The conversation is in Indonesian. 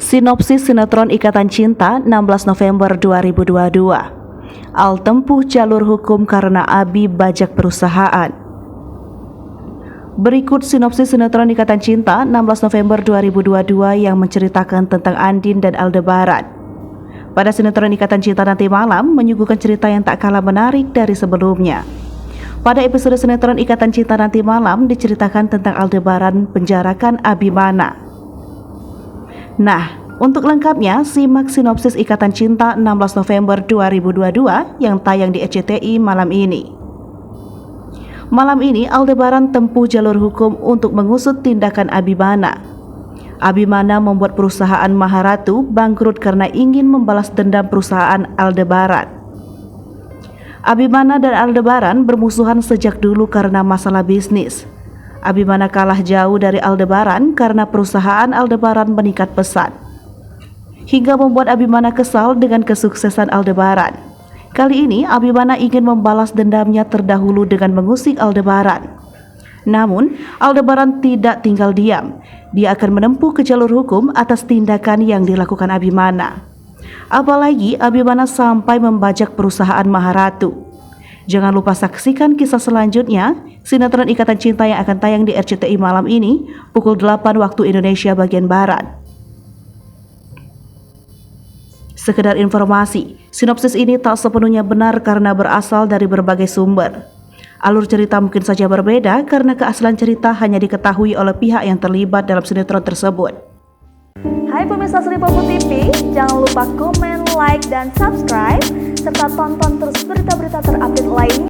Sinopsis sinetron Ikatan Cinta 16 November 2022. Al tempuh jalur hukum karena Abi bajak perusahaan. Berikut sinopsis sinetron Ikatan Cinta 16 November 2022 yang menceritakan tentang Andin dan Aldebaran. Pada sinetron Ikatan Cinta nanti malam menyuguhkan cerita yang tak kalah menarik dari sebelumnya. Pada episode sinetron Ikatan Cinta nanti malam diceritakan tentang Aldebaran penjarakan Abimana. Nah, untuk lengkapnya simak sinopsis Ikatan Cinta 16 November 2022 yang tayang di RCTI malam ini. Malam ini Aldebaran tempuh jalur hukum untuk mengusut tindakan Abimana. Abimana membuat perusahaan Maharatu bangkrut karena ingin membalas dendam perusahaan Aldebaran. Abimana dan Aldebaran bermusuhan sejak dulu karena masalah bisnis. Abimana kalah jauh dari Aldebaran karena perusahaan Aldebaran meningkat pesat, hingga membuat Abimana kesal dengan kesuksesan Aldebaran. Kali ini Abimana ingin membalas dendamnya terdahulu dengan mengusik Aldebaran. Namun Aldebaran tidak tinggal diam. Dia akan menempuh ke jalur hukum atas tindakan yang dilakukan Abimana. Apalagi Abimana sampai membajak perusahaan Maharatu. Jangan lupa saksikan kisah selanjutnya sinetron Ikatan Cinta yang akan tayang di RCTI malam ini pukul 8 waktu Indonesia bagian Barat. Sekedar informasi, sinopsis ini tak sepenuhnya benar karena berasal dari berbagai sumber. Alur cerita mungkin saja berbeda karena keaslian cerita hanya diketahui oleh pihak yang terlibat dalam sinetron tersebut. Hai pemirsa Sri Popo TV, jangan lupa komen, like, dan subscribe serta tonton terus berita-berita terupdate lainnya.